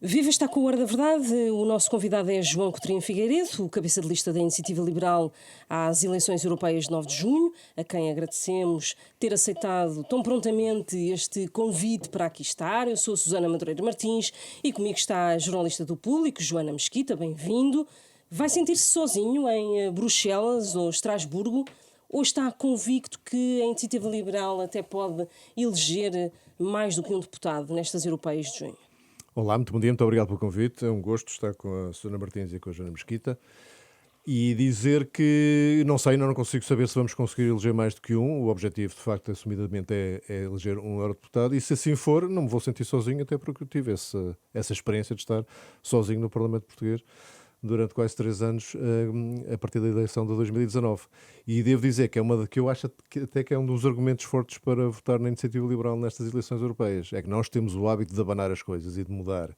Viva, está com a Hora da Verdade. O nosso convidado é João Coutinho Figueiredo, o cabeça de lista da Iniciativa Liberal às eleições europeias de 9 de junho, a quem agradecemos ter aceitado tão prontamente este convite para aqui estar. Eu sou a Susana Madureira Martins e comigo está a jornalista do Público, Joana Mesquita, bem-vindo. Vai sentir-se sozinho em Bruxelas ou Estrasburgo ou está convicto que a Iniciativa Liberal até pode eleger mais do que um deputado nestas europeias de junho? Olá, muito bom dia, muito obrigado pelo convite. É um gosto estar com a Susana Martins e com a Joana Mesquita. E dizer que, não sei, não consigo saber se vamos conseguir eleger mais do que um. O objetivo, de facto, assumidamente, é eleger um eurodeputado. E se assim for, não me vou sentir sozinho, até porque eu tive essa experiência de estar sozinho no Parlamento Português durante quase 3 anos, a partir da eleição de 2019. E devo dizer que que eu acho que até que é um dos argumentos fortes para votar na Iniciativa Liberal nestas eleições europeias. É que nós temos o hábito de abanar as coisas e de mudar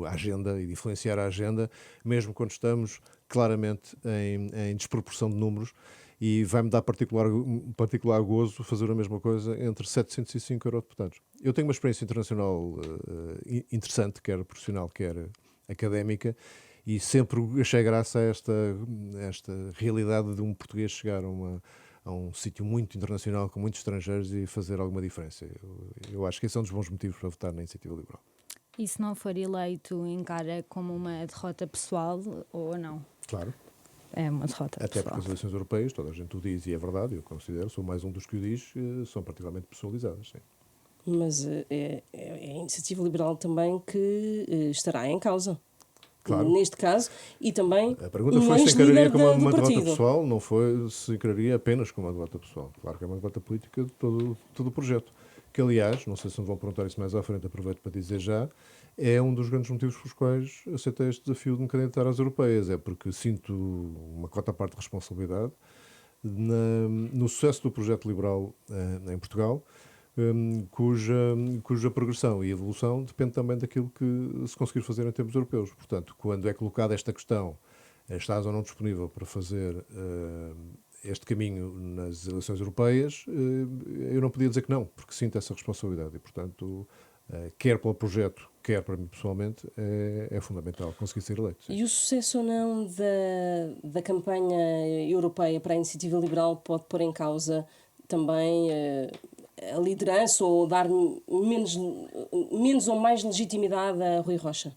a agenda e de influenciar a agenda, mesmo quando estamos claramente em desproporção de números, e vai-me dar particular gozo fazer a mesma coisa entre 705 eurodeputados. Eu tenho uma experiência internacional interessante, quer profissional, quer académica, e sempre achei graça a esta realidade de um português chegar a um sítio muito internacional, com muitos estrangeiros, e fazer alguma diferença. Eu acho que esse é um dos bons motivos para votar na Iniciativa Liberal. E se não for eleito, encara como uma derrota pessoal ou não? Claro. É uma derrota Até pessoal. porque as eleições europeias, toda a gente o diz, e é verdade, eu considero, sou mais um dos que o diz, são particularmente pessoalizadas, sim. Mas é a Iniciativa Liberal também que estará em causa. Claro. Neste caso, e também A pergunta foi se encararia como uma derrota partido. pessoal, não foi se encararia apenas como uma derrota pessoal. Claro que é uma derrota política de todo o projeto. Que, aliás, não sei se me vão perguntar isso mais à frente, aproveito para dizer já, é um dos grandes motivos pelos quais aceitei este desafio de me candidatar às europeias. É porque sinto uma cota à parte de responsabilidade no sucesso do projeto liberal em Portugal, cuja progressão e evolução depende também daquilo que se conseguir fazer em termos europeus. Portanto, quando é colocada esta questão, estás ou não disponível para fazer este caminho nas eleições europeias, eu não podia dizer que não, porque sinto essa responsabilidade e, portanto, quer pelo projeto, quer para mim pessoalmente, é fundamental conseguir ser eleito. Sim. E o sucesso ou não da campanha europeia para a Iniciativa Liberal pode pôr em causa também a liderança ou dar menos ou mais legitimidade a Rui Rocha?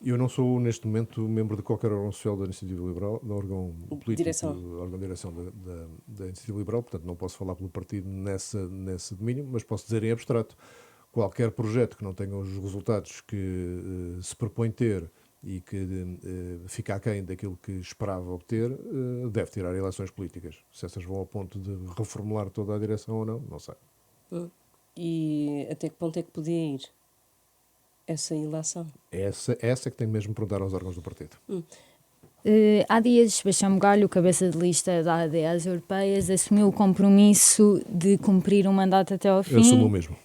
Eu não sou, neste momento, membro de qualquer órgão social da Iniciativa Liberal, do órgão político, órgão de direção da Iniciativa Liberal, portanto não posso falar pelo partido nesse domínio, mas posso dizer em abstrato, qualquer projeto que não tenha os resultados que se propõe ter e que fica aquém daquilo que esperava obter, deve tirar eleições políticas. Se essas vão ao ponto de reformular toda a direção ou não sei. E até que ponto é que podia ir essa ilação? Essa é que tem mesmo de perguntar aos órgãos do partido. Há dias, Sebastião Bugalho, cabeça de lista da AD às europeias, assumiu o compromisso de cumprir um mandato até ao fim. Assumo mesmo.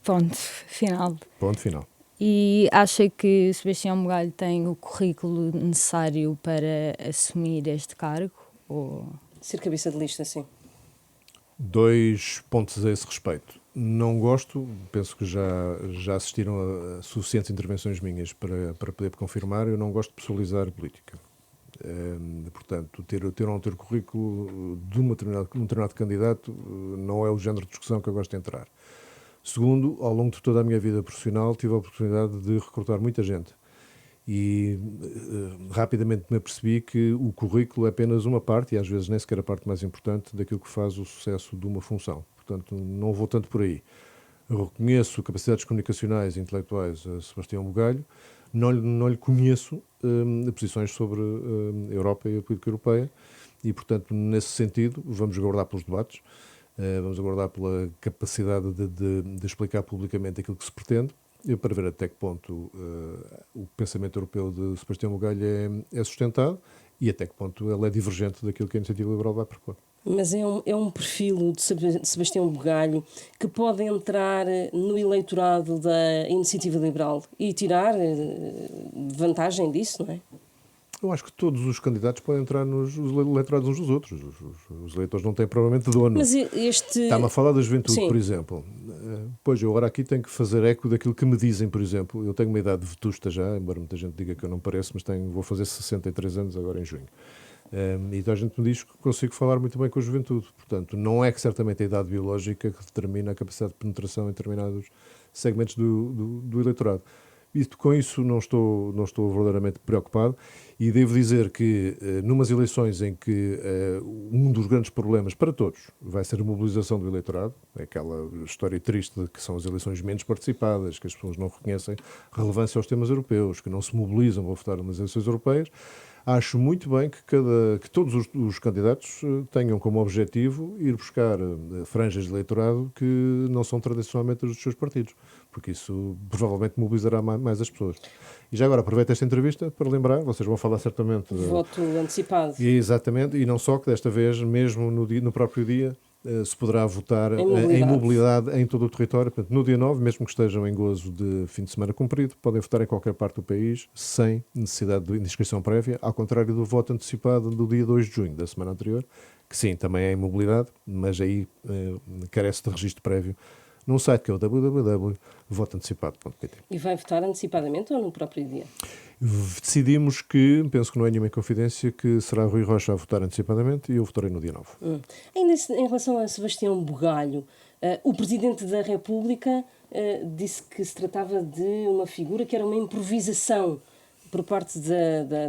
Ponto final. Ponto final. E acha que Sebastião Bugalho tem o currículo necessário para assumir este cargo? Ou... Ser cabeça de lista, sim. 2 pontos a esse respeito. Não gosto, penso que já assistiram a suficientes intervenções minhas para poder confirmar, eu não gosto de pessoalizar a política. Portanto, ter ou não ter currículo de um determinado candidato não é o género de discussão que eu gosto de entrar. Segundo, ao longo de toda a minha vida profissional, tive a oportunidade de recrutar muita gente. E rapidamente me apercebi que o currículo é apenas uma parte, e às vezes nem sequer a parte mais importante, daquilo que faz o sucesso de uma função. Portanto, não vou tanto por aí. Eu reconheço capacidades comunicacionais e intelectuais a Sebastião Bugalho, não lhe conheço posições sobre a Europa e a política europeia, e, portanto, nesse sentido, vamos aguardar pelos debates, vamos aguardar pela capacidade de explicar publicamente aquilo que se pretende, para ver até que ponto o pensamento europeu de Sebastião Bugalho é sustentado e até que ponto ele é divergente daquilo que a Iniciativa Liberal vai propor. Mas é um perfil de Sebastião Bugalho que pode entrar no eleitorado da Iniciativa Liberal e tirar vantagem disso, não é? Eu acho que todos os candidatos podem entrar nos eleitorados uns dos outros. Os eleitores não têm provavelmente dono. Mas este... Está-me a falar da juventude, Sim. por exemplo. Pois, eu agora aqui tenho que fazer eco daquilo que me dizem, por exemplo. Eu tenho uma idade vetusta já, embora muita gente diga que eu não pareço, mas vou fazer 63 anos agora em junho. E então a gente me diz que consigo falar muito bem com a juventude. Portanto, não é que certamente a idade biológica que determina a capacidade de penetração em determinados segmentos do eleitorado. Com isso não estou verdadeiramente preocupado, e devo dizer que numas eleições em que um dos grandes problemas para todos vai ser a mobilização do eleitorado, é aquela história triste de que são as eleições menos participadas, que as pessoas não reconhecem relevância aos temas europeus, que não se mobilizam para votar nas eleições europeias. Acho muito bem que todos os candidatos tenham como objetivo ir buscar franjas de eleitorado que não são tradicionalmente dos seus partidos, porque isso provavelmente mobilizará mais as pessoas. E já agora aproveito esta entrevista para lembrar, vocês vão falar certamente... Voto antecipado. Exatamente, e não só, que desta vez, mesmo no próprio dia, se poderá votar em mobilidade em todo o território. Portanto, no dia 9, mesmo que estejam em gozo de fim de semana cumprido, podem votar em qualquer parte do país sem necessidade de inscrição prévia, ao contrário do voto antecipado do dia 2 de junho, da semana anterior, que sim, também é em mobilidade, mas aí carece de registro prévio num site que é o www.votoantecipado.pt. E vai votar antecipadamente ou no próprio dia? Decidimos penso que não é nenhuma inconfidência, que será Rui Rocha a votar antecipadamente e eu votarei no dia 9. Ainda em relação a Sebastião Bugalho, o Presidente da República disse que se tratava de uma figura que era uma improvisação por parte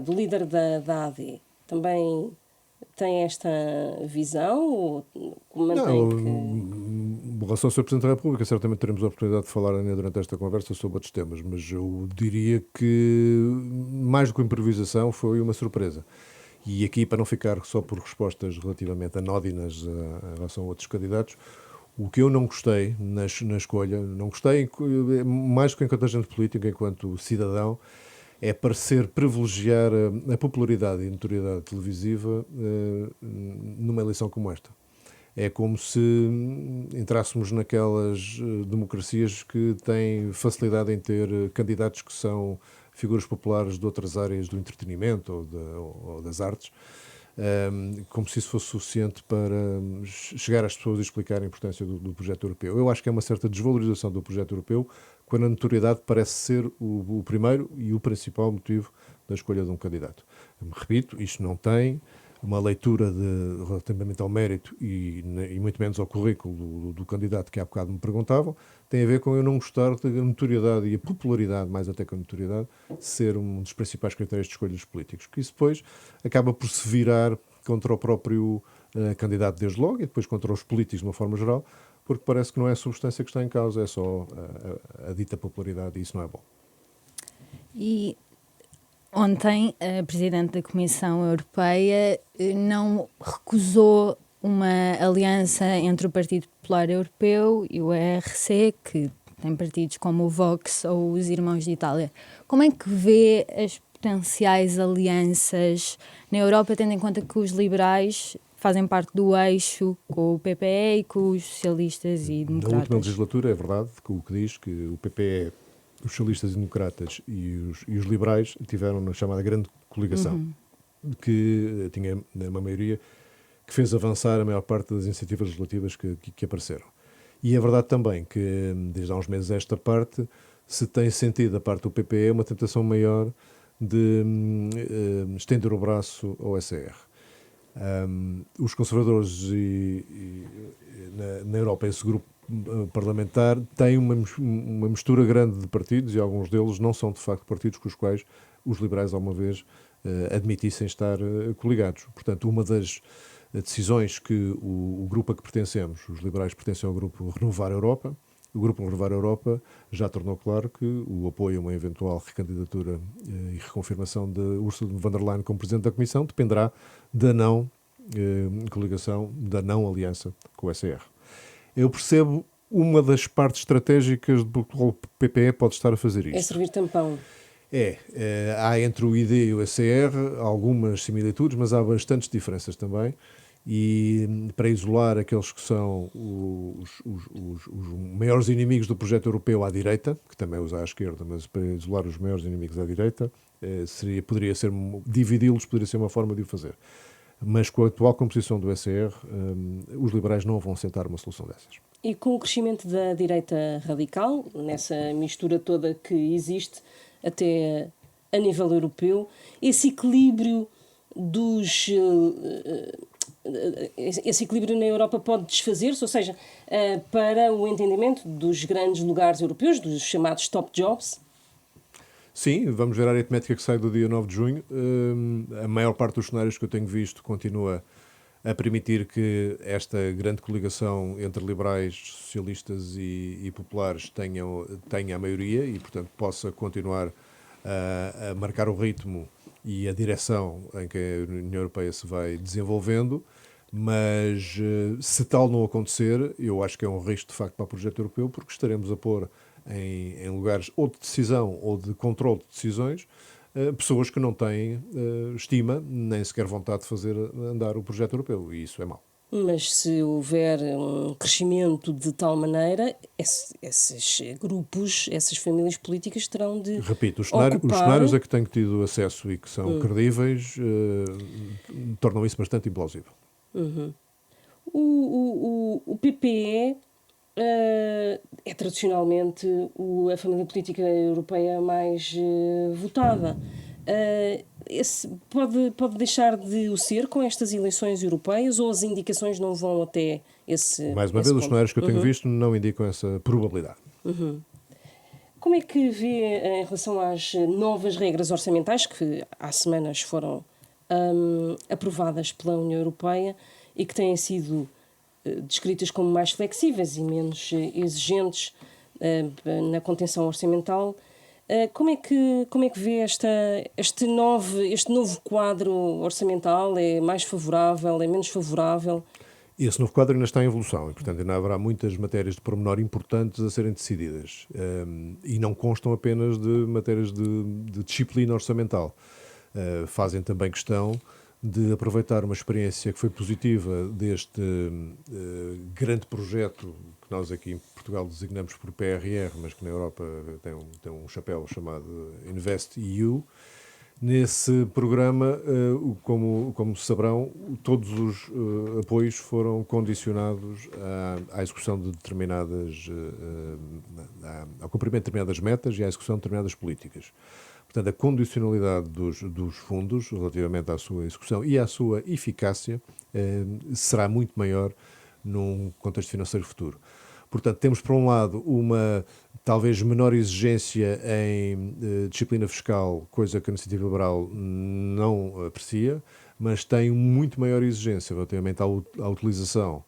do líder da AD. Também tem esta visão ou mantém que... Em relação ao Sr. Presidente da República, certamente teremos a oportunidade de falar ainda durante esta conversa sobre outros temas, mas eu diria que mais do que improvisação foi uma surpresa. E aqui, para não ficar só por respostas relativamente anódinas em relação a outros candidatos, o que eu não gostei na escolha, não gostei mais do que enquanto agente político, enquanto cidadão, é parecer privilegiar a popularidade e a notoriedade televisiva numa eleição como esta. É como se entrássemos naquelas democracias que têm facilidade em ter candidatos que são figuras populares de outras áreas do entretenimento ou das artes, como se isso fosse suficiente para chegar às pessoas e explicar a importância do projeto europeu. Eu acho que é uma certa desvalorização do projeto europeu, quando a notoriedade parece ser o primeiro e o principal motivo da escolha de um candidato. Repito, isto não tem uma leitura relativamente ao mérito e muito menos ao currículo do candidato que há bocado me perguntavam, tem a ver com eu não gostar da notoriedade e a popularidade, mais até que a notoriedade, ser um dos principais critérios de escolha dos políticos, que isso depois acaba por se virar contra o próprio candidato desde logo e depois contra os políticos de uma forma geral, porque parece que não é a substância que está em causa, é só a dita popularidade, e isso não é bom. E ontem a Presidente da Comissão Europeia não recusou uma aliança entre o Partido Popular Europeu e o ERC, que tem partidos como o Vox ou os Irmãos de Itália. Como é que vê as potenciais alianças na Europa, tendo em conta que os liberais fazem parte do eixo com o PPE e com os socialistas e democratas? Na última legislatura é verdade o que diz que o PPE, os socialistas e democratas e os liberais tiveram na chamada grande coligação, que tinha uma maioria que fez avançar a maior parte das iniciativas legislativas que apareceram. E é verdade também que, desde há uns meses a esta parte, se tem sentido da parte do PPE uma tentação maior de estender o braço ao SR. Os conservadores na Europa, esse grupo parlamentar, tem uma mistura grande de partidos e alguns deles não são de facto partidos com os quais os liberais alguma vez admitissem estar coligados. Portanto, uma das decisões que o grupo a que pertencemos, os liberais pertencem ao grupo Renovar a Europa, o grupo Renovar a Europa já tornou claro que o apoio a uma eventual recandidatura e reconfirmação de Ursula von der Leyen como Presidente da Comissão dependerá da não coligação, da não aliança com o SR. Eu percebo uma das partes estratégicas do que o PPE pode estar a fazer isto. É servir tampão. Há entre o ID e o SR algumas similitudes, mas há bastantes diferenças também. E para isolar aqueles que são os maiores inimigos do projeto europeu à direita, que também usa à esquerda, mas para isolar os maiores inimigos à direita, poderia ser dividi-los, poderia ser uma forma de o fazer. Mas com a atual composição do SR, os liberais não vão sentar uma solução dessas. E com o crescimento da direita radical, nessa mistura toda que existe até a nível europeu, esse equilíbrio esse equilíbrio na Europa pode desfazer-se, ou seja, para o entendimento dos grandes lugares europeus, dos chamados top jobs? Sim, vamos ver a aritmética que sai do dia 9 de junho. A maior parte dos cenários que eu tenho visto continua a permitir que esta grande coligação entre liberais, socialistas e populares tenha a maioria e, portanto, possa continuar a marcar o ritmo e a direção em que a União Europeia se vai desenvolvendo, mas se tal não acontecer, eu acho que é um risco de facto para o projeto europeu, porque estaremos a pôr em lugares ou de decisão ou de controle de decisões pessoas que não têm estima nem sequer vontade de fazer andar o projeto europeu, e isso é mau. Mas se houver um crescimento de tal maneira, esses grupos, essas famílias políticas terão de Repito, os ocupar... cenários a que tenho tido acesso e que são credíveis tornam isso bastante implausível. Uhum. O PPE é tradicionalmente a família política europeia mais votada. Pode deixar de o ser com estas eleições europeias, ou as indicações não vão até esse Mais uma esse vez, os ponto? cenários que eu tenho visto não indicam essa probabilidade. Como é que vê em relação às novas regras orçamentais que há semanas foram aprovadas pela União Europeia e que têm sido descritas como mais flexíveis e menos exigentes na contenção orçamental? Como é que vê este novo quadro orçamental? É mais favorável? É menos favorável? Esse novo quadro ainda está em evolução e, portanto, ainda haverá muitas matérias de pormenor importantes a serem decididas e não constam apenas de matérias de disciplina orçamental. Fazem também questão de aproveitar uma experiência que foi positiva deste grande projeto que nós aqui em Portugal designamos por PRR, mas que na Europa tem um chapéu chamado InvestEU. Nesse programa, como saberão, todos os apoios foram condicionados à execução de ao cumprimento de determinadas metas e à execução de determinadas políticas. Portanto, a condicionalidade dos fundos relativamente à sua execução e à sua eficácia será muito maior num contexto financeiro futuro. Portanto, temos, por um lado, uma talvez menor exigência em disciplina fiscal, coisa que a Iniciativa Liberal não aprecia, mas tem muito maior exigência relativamente à utilização,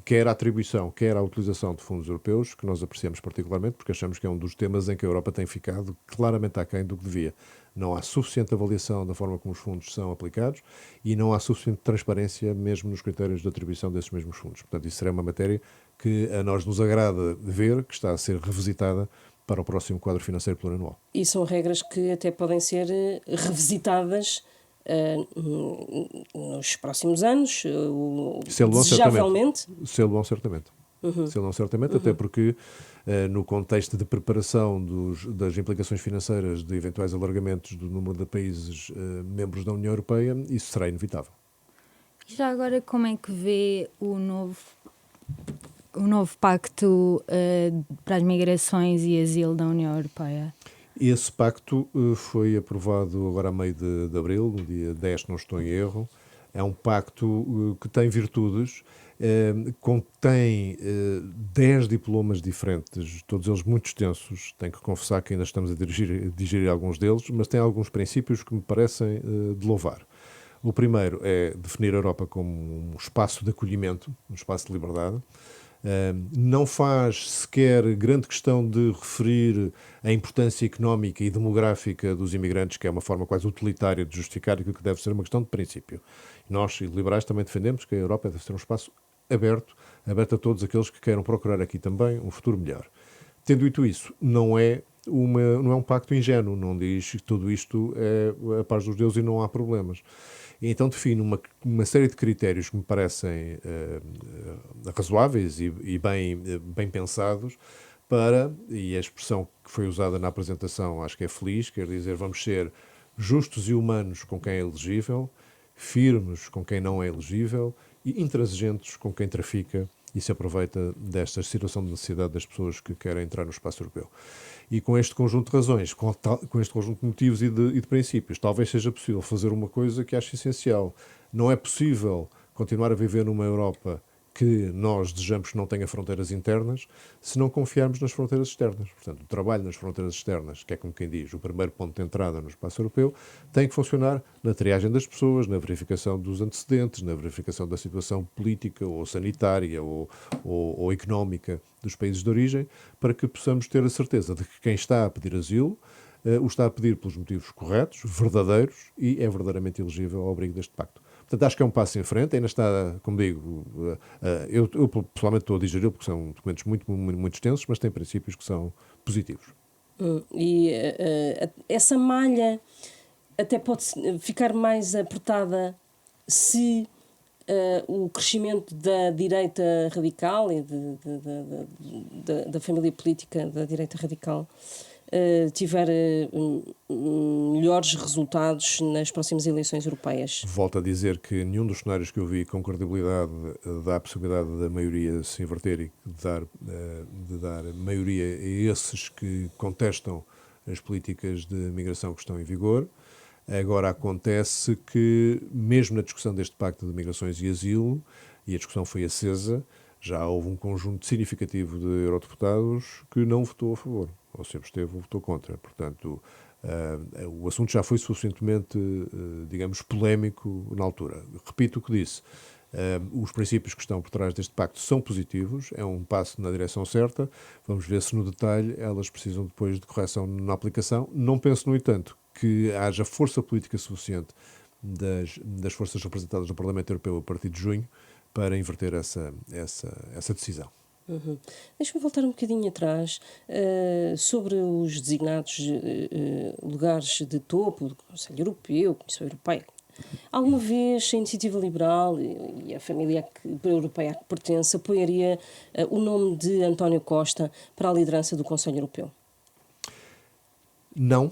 quer à atribuição, quer à utilização de fundos europeus, que nós apreciamos particularmente, porque achamos que é um dos temas em que a Europa tem ficado claramente aquém do que devia. Não há suficiente avaliação da forma como os fundos são aplicados e não há suficiente transparência mesmo nos critérios de atribuição desses mesmos fundos. Portanto, isso será uma matéria que a nós nos agrada ver, que está a ser revisitada para o próximo quadro financeiro plurianual. E são regras que até podem ser revisitadas nos próximos anos, desejavelmente. Sê-lo-ão certamente. Sê-lo-ão certamente, até porque no contexto de preparação das implicações financeiras de eventuais alargamentos do número de países membros da União Europeia, isso será inevitável. Já agora, como é que vê o novo pacto para as migrações e asilo da União Europeia? Esse pacto foi aprovado agora a meio de abril, no dia 10, se não estou em erro. É um pacto que tem virtudes, contém 10 diplomas diferentes, todos eles muito extensos. Tenho que confessar que ainda estamos a digerir alguns deles, mas tem alguns princípios que me parecem de louvar. O primeiro é definir a Europa como um espaço de acolhimento, um espaço de liberdade. Não faz sequer grande questão de referir a importância económica e demográfica dos imigrantes, que é uma forma quase utilitária de justificar aquilo que deve ser uma questão de princípio. Nós, liberais, também defendemos que a Europa deve ser um espaço aberto a todos aqueles que queiram procurar aqui também um futuro melhor. Tendo dito isso, não é um pacto ingênuo, não diz que tudo isto é a paz dos deuses e não há problemas. E então define uma série de critérios que me parecem razoáveis e bem pensados e a expressão que foi usada na apresentação acho que é feliz, quer dizer, vamos ser justos e humanos com quem é elegível, firmes com quem não é elegível e intransigentes com quem trafica e se aproveita desta situação de necessidade das pessoas que querem entrar no espaço europeu. E com este conjunto de razões, com este conjunto de motivos e de princípios, talvez seja possível fazer uma coisa que acho essencial. Não é possível continuar a viver numa Europa que nós desejamos que não tenha fronteiras internas, se não confiarmos nas fronteiras externas. Portanto, o trabalho nas fronteiras externas, que é como quem diz, o primeiro ponto de entrada no espaço europeu, tem que funcionar na triagem das pessoas, na verificação dos antecedentes, na verificação da situação política ou sanitária ou económica dos países de origem, para que possamos ter a certeza de que quem está a pedir asilo o está a pedir pelos motivos corretos, verdadeiros, e é verdadeiramente elegível ao abrigo deste pacto. Portanto, acho que é um passo em frente, ainda está, como digo, eu pessoalmente estou a digerir, porque são documentos muito extensos, mas têm princípios que são positivos. E essa malha até pode ficar mais apertada se o crescimento da direita radical e da família política da direita radical tiver melhores resultados nas próximas eleições europeias. Volto a dizer que nenhum dos cenários que eu vi com credibilidade dá a possibilidade da maioria se inverter e de dar maioria a esses que contestam as políticas de migração que estão em vigor. Agora acontece que, mesmo na discussão deste Pacto de Migrações e Asilo, e a discussão foi acesa, já houve um conjunto significativo de eurodeputados que não votou a favor, ou se absteve ou votou contra. Portanto, o assunto já foi suficientemente, digamos, polémico na altura. Repito o que disse. Os princípios que estão por trás deste pacto são positivos, é um passo na direção certa. Vamos ver se no detalhe elas precisam depois de correção na aplicação. Não penso, no entanto, que haja força política suficiente das forças representadas no Parlamento Europeu a partir de junho para inverter essa decisão. Uhum. Deixa-me voltar um bocadinho atrás sobre os designados lugares de topo do Conselho Europeu, Comissão Europeia. Alguma vez a Iniciativa Liberal e a família europeia a que pertence apoiaria o nome de António Costa para a liderança do Conselho Europeu? Não,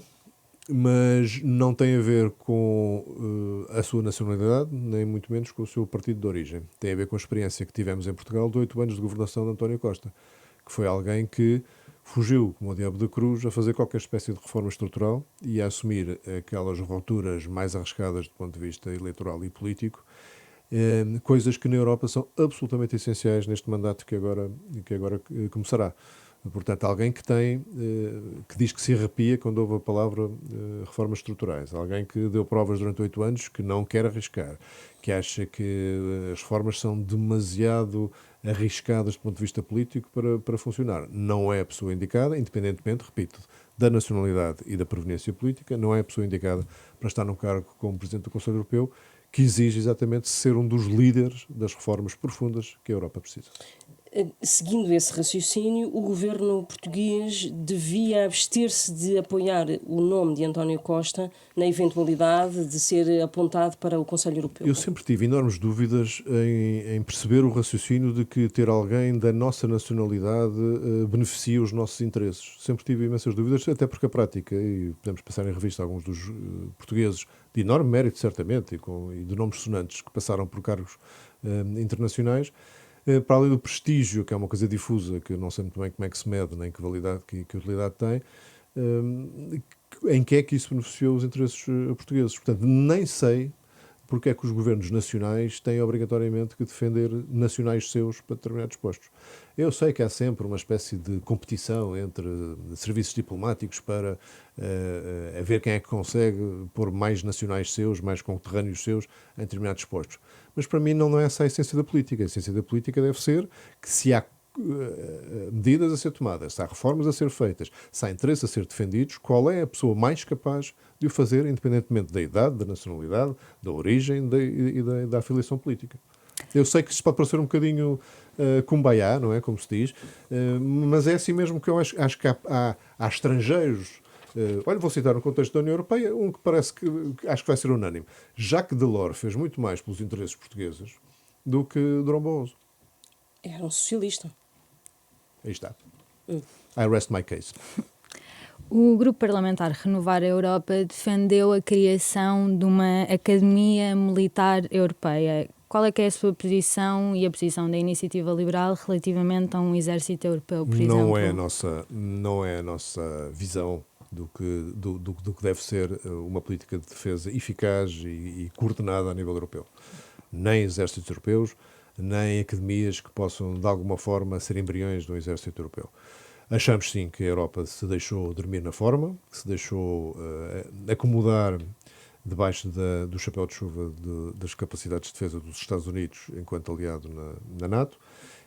mas não tem a ver com a sua nacionalidade, nem muito menos com o seu partido de origem. Tem a ver com a experiência que tivemos em Portugal de 8 anos de governação de António Costa, que foi alguém que fugiu, como o diabo da cruz, a fazer qualquer espécie de reforma estrutural e a assumir aquelas rupturas mais arriscadas do ponto de vista eleitoral e político, coisas que na Europa são absolutamente essenciais neste mandato que agora começará. Portanto, alguém que diz que se arrepia quando ouve a palavra reformas estruturais. Alguém que deu provas durante 8 anos que não quer arriscar, que acha que as reformas são demasiado arriscadas do ponto de vista político para funcionar. Não é a pessoa indicada, independentemente, repito, da nacionalidade e da proveniência política, não é a pessoa indicada para estar num cargo como Presidente do Conselho Europeu, que exige exatamente ser um dos líderes das reformas profundas que a Europa precisa. Seguindo esse raciocínio, o governo português devia abster-se de apoiar o nome de António Costa na eventualidade de ser apontado para o Conselho Europeu. Eu sempre tive enormes dúvidas em perceber o raciocínio de que ter alguém da nossa nacionalidade beneficia os nossos interesses. Sempre tive imensas dúvidas, até porque a prática, e podemos passar em revista alguns dos portugueses de enorme mérito, certamente, e de nomes sonantes que passaram por cargos internacionais, para além do prestígio, que é uma coisa difusa, que eu não sei muito bem como é que se mede, nem que validade, que utilidade tem, em que é que isso beneficiou os interesses portugueses. Portanto, nem sei porque é que os governos nacionais têm obrigatoriamente que defender nacionais seus para determinados postos. Eu sei que há sempre uma espécie de competição entre serviços diplomáticos para ver quem é que consegue pôr mais nacionais seus, mais conterrâneos seus em determinados postos. Mas para mim não é essa a essência da política. A essência da política deve ser que se há medidas a ser tomadas, se há reformas a ser feitas, se há interesses a ser defendidos, qual é a pessoa mais capaz de o fazer, independentemente da idade, da nacionalidade, da origem e da afiliação política. Eu sei que isto pode parecer um bocadinho kumbaya, não é? Como se diz, mas é assim mesmo que eu acho que há estrangeiros. Olha, vou citar no contexto da União Europeia um que parece que acho que vai ser unânime. Jacques Delors fez muito mais pelos interesses portugueses do que Durão Barroso. Era um socialista. Aí está. I rest my case. O Grupo Parlamentar Renovar a Europa defendeu a criação de uma Academia Militar Europeia. qual é que é a sua posição e a posição da Iniciativa Liberal relativamente a um exército europeu, por exemplo? Não é a nossa visão do que deve ser uma política de defesa eficaz e coordenada a nível europeu. Nem exércitos europeus, nem academias que possam, de alguma forma, ser embriões do exército europeu. Achamos, sim, que a Europa se deixou dormir na forma, que se deixou acomodar debaixo do chapéu de chuva das capacidades de defesa dos Estados Unidos enquanto aliado na NATO,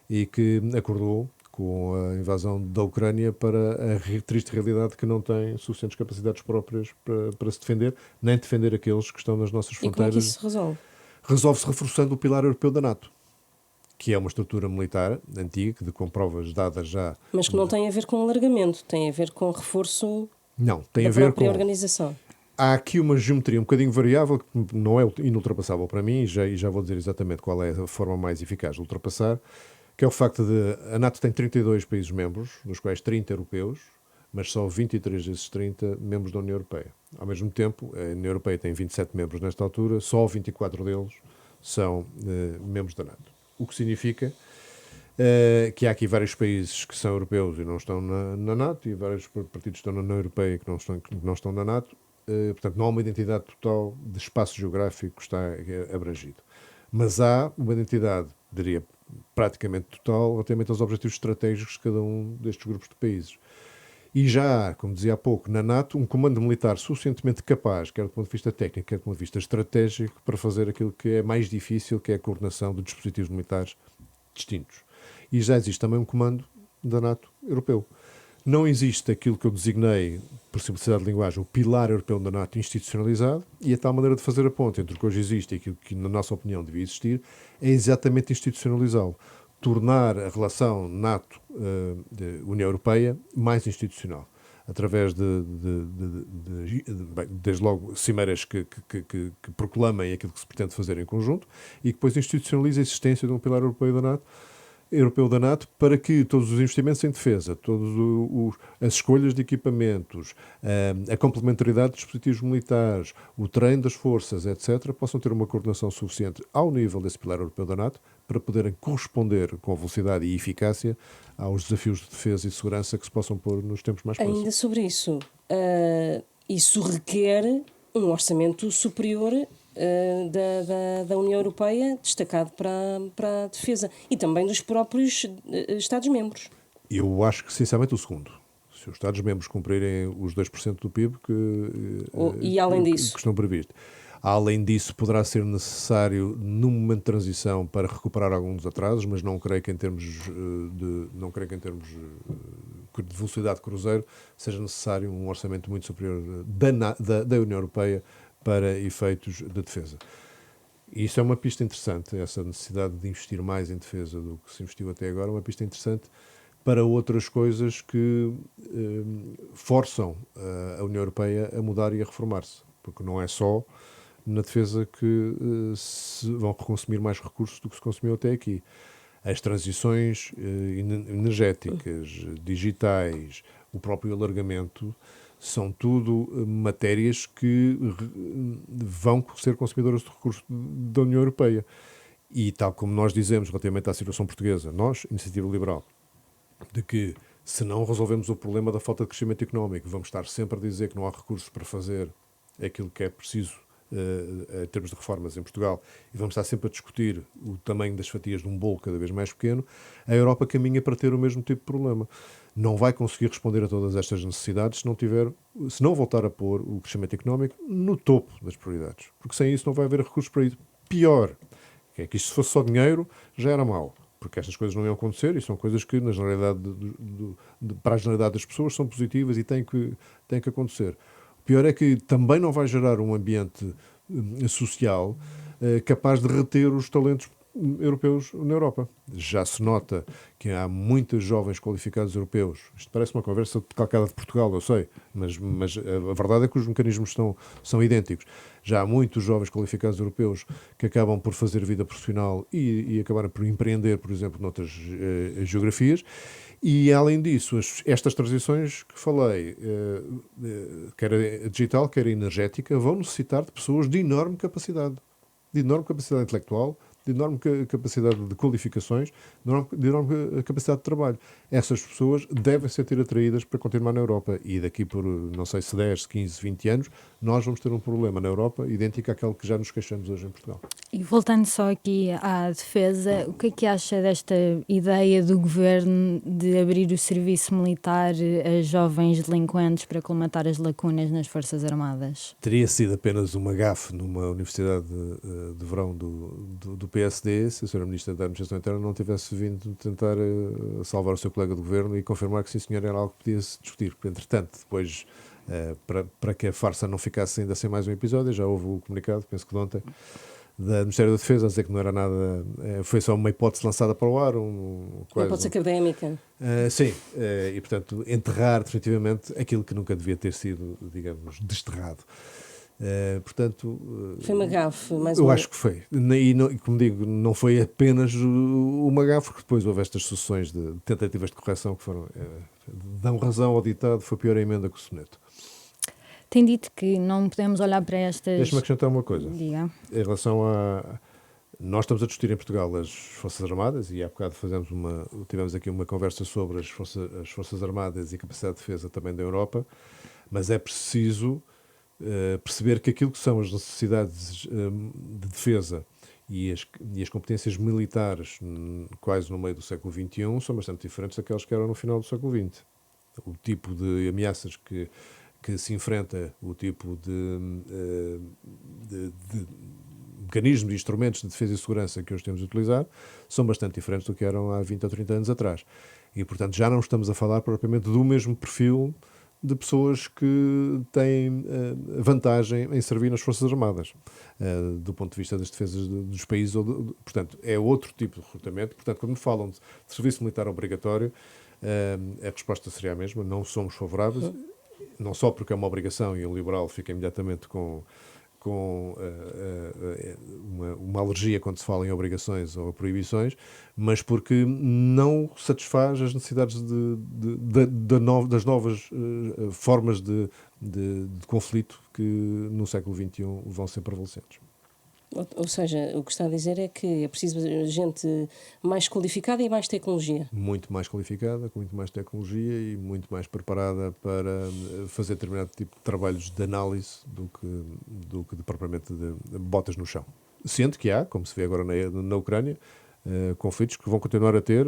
e que acordou com a invasão da Ucrânia para a triste realidade que não tem suficientes capacidades próprias para se defender, nem defender aqueles que estão nas nossas fronteiras. E como é que isso se resolve? Resolve-se reforçando o pilar europeu da NATO, que é uma estrutura militar antiga, com provas dadas já... Mas que não tem a ver com alargamento, tem a ver com reforço Não, tem da a ver própria com... organização. Há aqui uma geometria um bocadinho variável, que não é inultrapassável para mim, e já vou dizer exatamente qual é a forma mais eficaz de ultrapassar, que é o facto de a NATO tem 32 países membros, dos quais 30 europeus, mas só 23 desses 30 membros da União Europeia. Ao mesmo tempo, a União Europeia tem 27 membros nesta altura, só 24 deles são membros da NATO. O que significa que há aqui vários países que são europeus e não estão na NATO, e vários partidos que estão na União Europeia que não estão na NATO. Portanto, não há uma identidade total de espaço geográfico que está abrangido. Mas há uma identidade, diria, praticamente total relativamente aos objetivos estratégicos de cada um destes grupos de países. E já há, como dizia há pouco, na NATO, um comando militar suficientemente capaz, quer do ponto de vista técnico, quer do ponto de vista estratégico, para fazer aquilo que é mais difícil, que é a coordenação de dispositivos militares distintos. E já existe também um comando da NATO europeu. Não existe aquilo que eu designei, por simplicidade de linguagem, o pilar europeu da NATO institucionalizado, e a tal maneira de fazer a ponte entre o que hoje existe e aquilo que, na nossa opinião, devia existir, é exatamente institucionalizá-lo. Tornar a relação NATO-União Europeia mais institucional, através desde logo, cimeiras que proclamem aquilo que se pretende fazer em conjunto e que depois institucionalize a existência de um pilar europeu da NATO para que todos os investimentos em defesa, as escolhas de equipamentos, a complementaridade de dispositivos militares, o treino das forças, etc., possam ter uma coordenação suficiente ao nível desse pilar europeu da NATO para poderem corresponder com velocidade e eficácia aos desafios de defesa e segurança que se possam pôr nos tempos mais próximos. Ainda sobre isso, isso requer um orçamento superior da União Europeia, destacado para a defesa, e também dos próprios Estados-membros. Eu acho que, sinceramente, o segundo. Se os Estados-membros cumprirem os 2% do PIB e além disso, que estão previstos. Além disso, poderá ser necessário, num momento de transição, para recuperar alguns dos atrasos, mas não creio que em termos de velocidade de cruzeiro seja necessário um orçamento muito superior da União Europeia para efeitos de defesa. E isso é uma pista interessante, essa necessidade de investir mais em defesa do que se investiu até agora, uma pista interessante para outras coisas que forçam a União Europeia a mudar e a reformar-se, porque não é só na defesa que se vão consumir mais recursos do que se consumiu até aqui. As transições energéticas, digitais, o próprio alargamento, são tudo matérias que vão ser consumidoras de recursos da União Europeia. E tal como nós dizemos relativamente à situação portuguesa, nós, Iniciativa Liberal, de que se não resolvemos o problema da falta de crescimento económico, vamos estar sempre a dizer que não há recursos para fazer aquilo que é preciso em termos de reformas em Portugal, e vamos estar sempre a discutir o tamanho das fatias de um bolo cada vez mais pequeno, a Europa caminha para ter o mesmo tipo de problema. Não vai conseguir responder a todas estas necessidades se não voltar a pôr o crescimento económico no topo das prioridades, porque sem isso não vai haver recursos para isso. Pior, é que isto, se fosse só dinheiro, já era mau, porque estas coisas não iam acontecer, e são coisas que, na generalidade, para a generalidade das pessoas, são positivas e têm que acontecer. O pior é que também não vai gerar um ambiente social capaz de reter os talentos europeus na Europa. Já se nota que há muitos jovens qualificados europeus. Isto parece uma conversa calcada de Portugal, eu sei, mas a verdade é que os mecanismos são idênticos. Já há muitos jovens qualificados europeus que acabam por fazer vida profissional e acabaram por empreender, por exemplo, noutras geografias. E, além disso, estas transições que falei, quer a digital, quer a energética, vão necessitar de pessoas de enorme capacidade intelectual, de enorme capacidade de qualificações, de enorme capacidade de trabalho. Essas pessoas devem ser atraídas para continuar na Europa e daqui por, não sei se 10, 15, 20 anos, nós vamos ter um problema na Europa idêntico àquele que já nos queixamos hoje em Portugal. E voltando só aqui à defesa, o que acha desta ideia do governo de abrir o serviço militar a jovens delinquentes para colmatar as lacunas nas Forças Armadas? Teria sido apenas uma gafe numa universidade de verão do PSD se a Sra. Ministra da Administração Interna não tivesse vindo tentar salvar o seu colega de governo e confirmar que sim senhor era algo que podia-se discutir. Porque, entretanto, depois, para que a farsa não ficasse ainda sem mais um episódio, já houve o comunicado, penso que de ontem, da Ministério da Defesa a dizer que não era nada, foi só uma hipótese lançada para o ar. Uma hipótese académica. Sim, e portanto enterrar definitivamente aquilo que nunca devia ter sido, digamos, desterrado. Portanto, foi uma gafe, mais eu acho que foi. E como digo, não foi apenas uma gafe, porque depois houve estas sucessões de tentativas de correção que foram, dão razão ao ditado, foi pior a emenda que o soneto. Tem dito que não podemos olhar para estas... Deixa-me acrescentar uma coisa. Diga. Em relação a... Nós estamos a discutir em Portugal as Forças Armadas e há bocado tivemos aqui uma conversa sobre as Forças Armadas e a capacidade de defesa também da Europa, mas é preciso perceber que aquilo que são as necessidades de defesa e as competências militares quase no meio do século XXI são bastante diferentes daquelas que eram no final do século XX. O tipo de ameaças que se enfrenta, o tipo de mecanismos e instrumentos de defesa e segurança que hoje temos a utilizar são bastante diferentes do que eram há 20 ou 30 anos atrás. E, portanto, já não estamos a falar propriamente do mesmo perfil de pessoas que têm vantagem em servir nas Forças Armadas, do ponto de vista das defesas dos países. Portanto, é outro tipo de recrutamento. Portanto, quando me falam de serviço militar obrigatório, a resposta seria a mesma. Não somos favoráveis, não só porque é uma obrigação e o liberal fica imediatamente com uma alergia quando se fala em obrigações ou proibições, mas porque não satisfaz as necessidades das novas formas de conflito que no século XXI vão ser prevalecentes. Ou seja, o que está a dizer é que é preciso gente mais qualificada e mais tecnologia. Muito mais qualificada, com muito mais tecnologia e muito mais preparada para fazer determinado tipo de trabalhos de análise do que propriamente de botas no chão. Sendo que há, como se vê agora na Ucrânia, conflitos que vão continuar a ter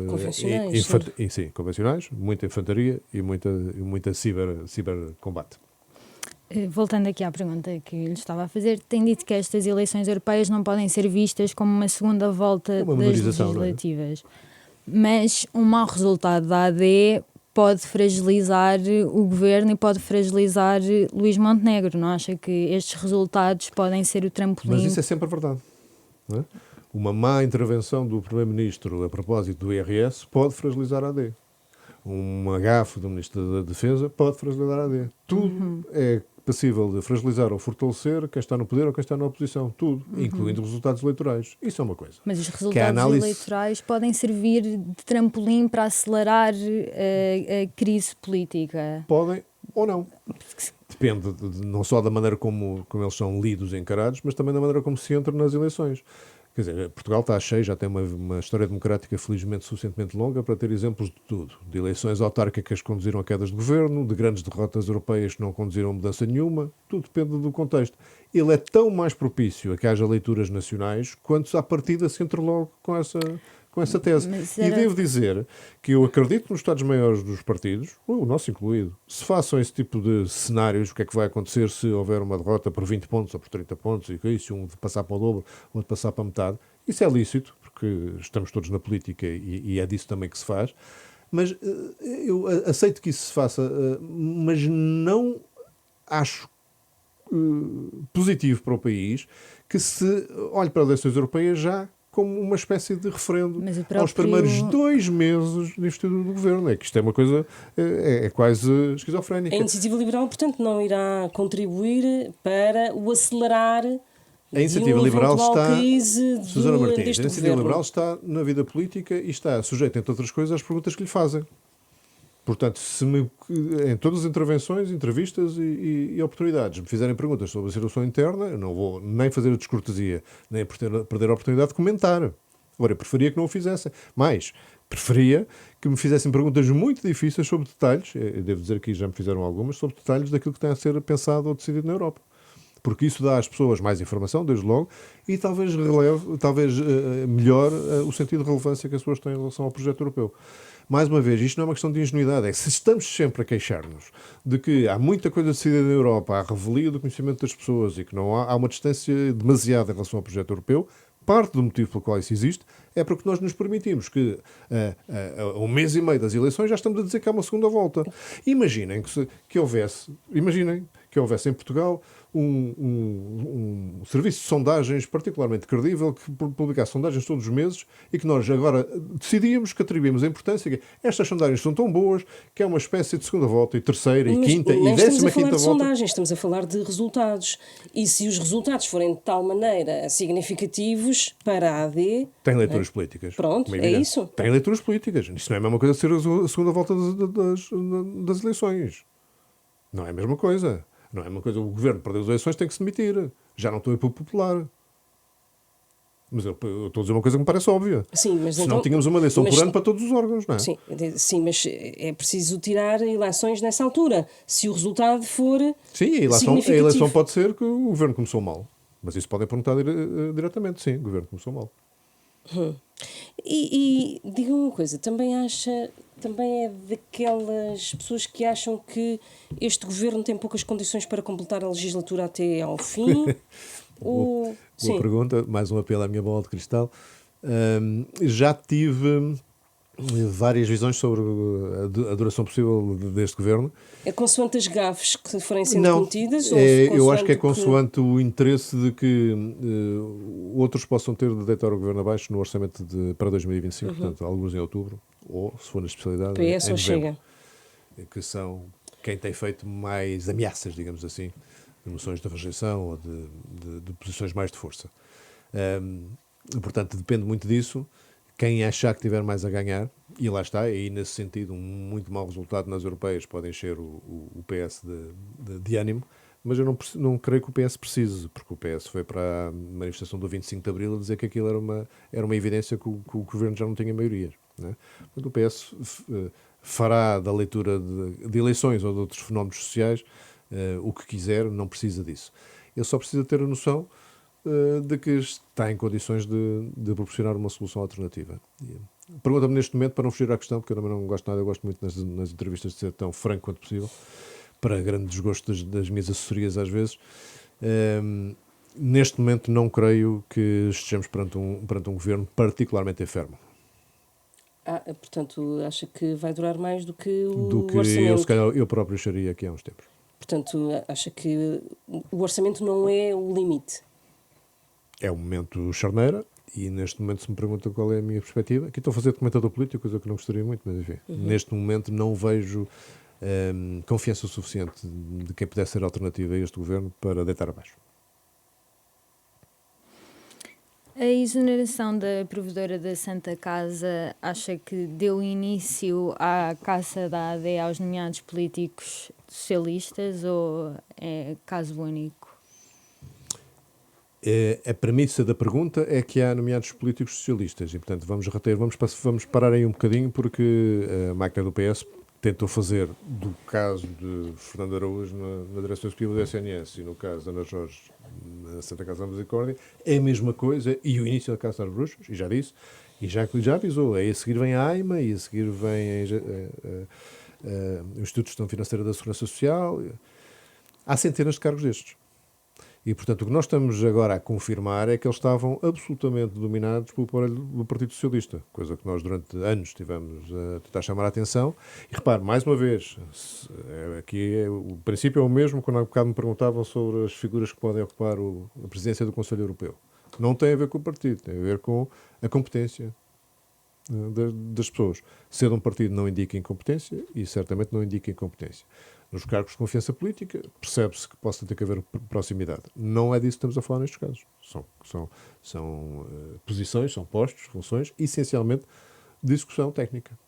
convencionais, sim, convencionais, muita infantaria e muita cibercombate. Voltando aqui à pergunta que lhe estava a fazer, tem dito que estas eleições europeias não podem ser vistas como uma segunda volta das legislativas. Mas um mau resultado da AD pode fragilizar o governo e pode fragilizar Luís Montenegro. Não acha que estes resultados podem ser o trampolim? Mas isso é sempre verdade, não é? Uma má intervenção do Primeiro-Ministro a propósito do IRS pode fragilizar a AD. Uma gafe do Ministro da Defesa pode fragilizar a AD. Tudo é passível de fragilizar ou fortalecer quem está no poder ou quem está na oposição. Tudo, incluindo os resultados eleitorais. Isso é uma coisa. Mas os resultados eleitorais podem servir de trampolim para acelerar a crise política? Podem ou não. Depende não só da maneira como eles são lidos e encarados, mas também da maneira como se entra nas eleições. Quer dizer, Portugal está cheio, já tem uma história democrática felizmente suficientemente longa para ter exemplos de tudo. De eleições autárquicas que conduziram a quedas de governo, de grandes derrotas europeias que não conduziram a mudança nenhuma. Tudo depende do contexto. Ele é tão mais propício a que haja leituras nacionais quanto à partida se entra logo com essa tese. E devo dizer que eu acredito nos Estados-Maiores dos partidos, o nosso incluído, se façam esse tipo de cenários, o que é que vai acontecer se houver uma derrota por 20 pontos ou por 30 pontos, e se um de passar para o dobro ou de passar para a metade. Isso é lícito, porque estamos todos na política e é disso também que se faz. Mas eu aceito que isso se faça, mas não acho positivo para o país que se olhe para as eleições europeias já como uma espécie de referendo aos primeiros 2 meses de investidura do governo. É que isto é uma coisa, é quase esquizofrénica. A Iniciativa Liberal, portanto, não irá contribuir para o acelerar a Iniciativa Liberal está, Susana Martins, a Iniciativa governo. Liberal está na vida política e está sujeita, entre outras coisas, às perguntas que lhe fazem. Portanto, em todas as intervenções, entrevistas e oportunidades me fizerem perguntas sobre a situação interna, eu não vou nem fazer a descortesia, nem perder a oportunidade de comentar. Agora, eu preferia que não o fizessem. Mas preferia que me fizessem perguntas muito difíceis sobre detalhes, eu devo dizer que já me fizeram algumas, sobre detalhes daquilo que tem a ser pensado ou decidido na Europa. Porque isso dá às pessoas mais informação, desde logo, e talvez melhor o sentido de relevância que as pessoas têm em relação ao projeto europeu. Mais uma vez, isto não é uma questão de ingenuidade, é que se estamos sempre a queixar-nos de que há muita coisa decidida na Europa, há revelia do conhecimento das pessoas e que não há uma distância demasiada em relação ao projeto europeu, parte do motivo pelo qual isso existe é porque nós nos permitimos que a um mês e meio das eleições já estamos a dizer que há uma segunda volta. Imaginem que houvesse em Portugal um serviço de sondagens particularmente credível que publicasse sondagens todos os meses e que nós agora decidíamos que atribuímos a importância que estas sondagens são tão boas que é uma espécie de segunda volta e terceira e quinta e 15ª volta. Estamos a falar de sondagens, estamos a falar de resultados. E se os resultados forem de tal maneira significativos para a AD... Tem leituras políticas. Pronto, é isso. Tem leituras políticas. Isso não é a mesma coisa de ser a segunda volta das eleições. Não é a mesma coisa. Não é uma coisa, o governo perdeu as eleições, tem que se demitir. Já não estou a ir para o popular. Mas eu estou a dizer uma coisa que me parece óbvia. Sim, mas senão tínhamos uma eleição por ano para todos os órgãos, não é? Sim, mas é preciso tirar eleições nessa altura. Se o resultado for sim, a eleição pode ser que o governo começou mal. Mas isso podem perguntar diretamente. Sim, o governo começou mal. E diga uma coisa, também é daquelas pessoas que acham que este governo tem poucas condições para completar a legislatura até ao fim? Boa pergunta, mais um apelo à minha bola de cristal. Já tive várias visões sobre a duração possível deste governo. É consoante as gafes que forem sendo cometidas? Eu acho que é consoante o interesse de que outros possam ter de deitar o governo abaixo no orçamento para 2025, portanto, alguns em outubro, ou, se for na especialidade, PS em ou novembro, Chega. que são quem tem feito mais ameaças, digamos assim, de moções de rejeição ou de posições mais de força. Portanto, depende muito disso. Quem achar que tiver mais a ganhar, e lá está, e nesse sentido um muito mau resultado nas europeias pode encher o PS de ânimo, mas eu não creio que o PS precise, porque o PS foi para a manifestação do 25 de Abril a dizer que aquilo era uma evidência que o governo já não tinha maioria. Não é? Portanto, o PS fará da leitura de eleições ou de outros fenómenos sociais o que quiser, não precisa disso. Ele só precisa ter a noção de que está em condições de proporcionar uma solução alternativa. Pergunta-me neste momento, para não fugir à questão, porque eu também não gosto nada, eu gosto muito nas entrevistas de ser tão franco quanto possível, para grande desgosto das minhas assessorias às vezes. Neste momento não creio que estejamos perante um governo particularmente enfermo. Portanto, acha que vai durar mais do que o orçamento? Se calhar eu próprio acharia aqui há uns tempos. Portanto, acha que o orçamento não é o limite? É um momento charneira e neste momento se me pergunta qual é a minha perspectiva, aqui estou a fazer de comentador político, coisa que não gostaria muito, mas enfim, neste momento não vejo confiança suficiente de quem pudesse ser alternativa a este governo para deitar abaixo. A exoneração da provedora da Santa Casa acha que deu início à caça da AD aos nomeados políticos socialistas ou é caso único? A premissa da pergunta é que há nomeados políticos socialistas e, portanto, vamos parar aí um bocadinho porque a máquina do PS tentou fazer do caso de Fernando Araújo na direção executiva do SNS e no caso de Ana Jorge na Santa Casa da Misericórdia é a mesma coisa e o início da Caça às Bruxas, e já disse, e já avisou, a seguir vem a AIMA e a seguir vem o Instituto de Gestão Financeira da Segurança Social. Há centenas de cargos destes. E, portanto, o que nós estamos agora a confirmar é que eles estavam absolutamente dominados pelo Partido Socialista, coisa que nós durante anos tivemos a tentar chamar a atenção. E repare, mais uma vez, o princípio é o mesmo quando há bocado me perguntavam sobre as figuras que podem ocupar a presidência do Conselho Europeu. Não tem a ver com o partido, tem a ver com a competência das pessoas. Ser de um partido não indica incompetência e certamente não indica incompetência. Nos cargos de confiança política, percebe-se que possa ter que haver proximidade. Não é disso que estamos a falar nestes casos. São posições, são postos, funções, essencialmente de execução técnica.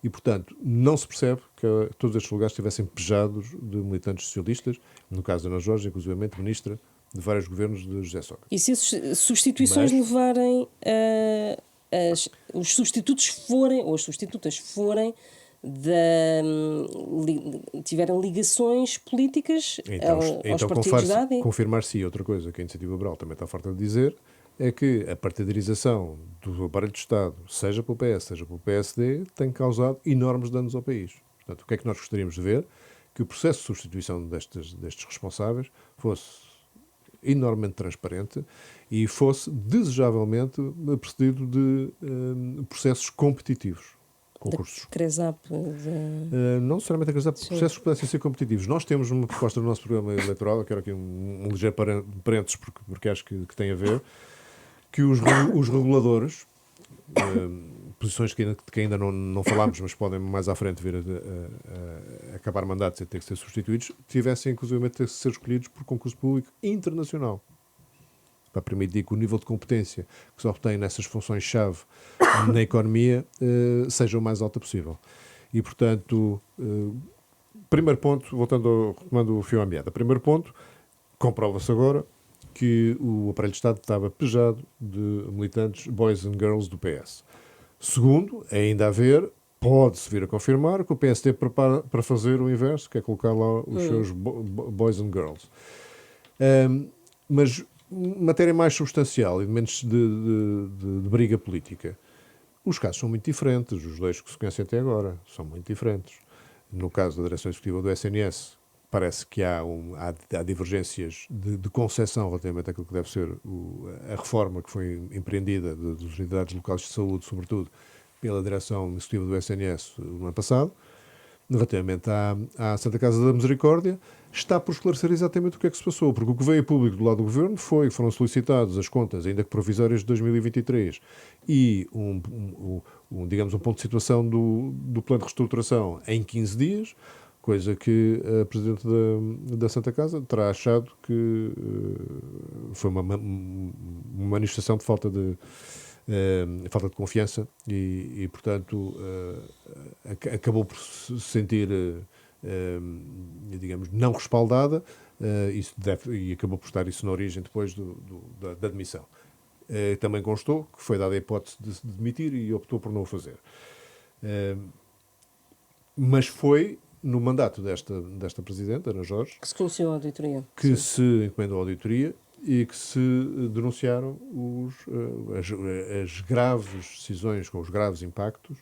E, portanto, não se percebe que todos estes lugares estivessem pejados de militantes socialistas, no caso da Ana Jorge, inclusivamente ministra de vários governos de José Sócrates. E se as substituições levarem os substitutos forem, ou as substitutas forem, tiveram ligações políticas aos partidos da AD? Confirmar-se outra coisa que a Iniciativa Liberal também está farta de dizer, é que a partidarização do aparelho de Estado, seja pelo PS, seja pelo PSD, tem causado enormes danos ao país. Portanto, o que é que nós gostaríamos de ver? Que o processo de substituição destes responsáveis fosse enormemente transparente e fosse desejavelmente precedido de processos competitivos. Concursos. CRESAP? Não necessariamente a CRESAP, processos que pudessem ser competitivos. Nós temos uma proposta no nosso programa eleitoral, eu quero aqui um ligeiro parênteses porque acho que tem a ver, que os reguladores, posições que ainda não falámos, mas podem mais à frente vir a acabar mandatos e ter que ser substituídos, tivessem inclusive ter que ser escolhidos por concurso público internacional, para permitir que o nível de competência que se obtém nessas funções-chave na economia seja o mais alto possível. E, portanto, primeiro ponto, retomando o fio à meada, primeiro ponto, comprova-se agora que o aparelho de Estado estava pejado de militantes boys and girls do PS. Segundo, ainda a ver, pode-se vir a confirmar que o PSD prepara para fazer o inverso, que é colocar lá os seus boys and girls. Mas matéria mais substancial e menos de briga política. Os casos são muito diferentes, os dois que se conhecem até agora são muito diferentes. No caso da direção executiva do SNS, parece que há divergências de concepção relativamente àquilo que deve ser a reforma que foi empreendida das unidades locais de saúde, sobretudo pela direção executiva do SNS no ano passado. Relativamente à Santa Casa da Misericórdia, está por esclarecer exatamente o que é que se passou, porque o que veio a público do lado do Governo foram solicitadas as contas, ainda que provisórias, de 2023 e digamos, um ponto de situação do plano de reestruturação em 15 dias, coisa que a Presidente da Santa Casa terá achado que foi uma manifestação de falta de confiança e portanto, acabou por se sentir, digamos, não respaldada e acabou por estar isso na origem depois da demissão. Também constou que foi dada a hipótese de demitir e optou por não o fazer. Mas foi no mandato desta Presidente, Ana Jorge, que se conheceu a auditoria. Que se encomendou a auditoria e que se denunciaram as graves decisões, com os graves impactos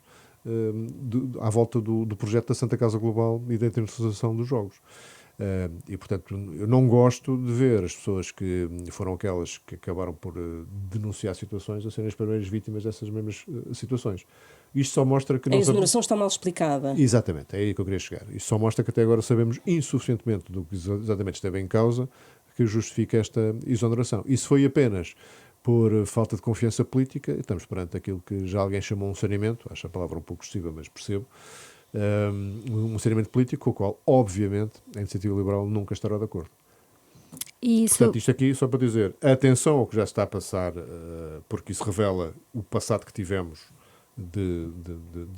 à volta do projeto da Santa Casa Global e da internacionalização dos Jogos. E, portanto, eu não gosto de ver as pessoas que foram aquelas que acabaram por denunciar situações a serem as primeiras vítimas dessas mesmas situações. Isto só mostra que... A exoneração está mal explicada. Exatamente, é aí que eu queria chegar. Isto só mostra que até agora sabemos insuficientemente do que exatamente esteve em causa que justifica esta exoneração. Isso foi apenas por falta de confiança política, e estamos perante aquilo que já alguém chamou um saneamento, acho a palavra um pouco excessiva, mas percebo, um saneamento político com o qual, obviamente, a Iniciativa Liberal nunca estará de acordo. Portanto, isto aqui só para dizer, atenção ao que já está a passar, porque isso revela o passado que tivemos de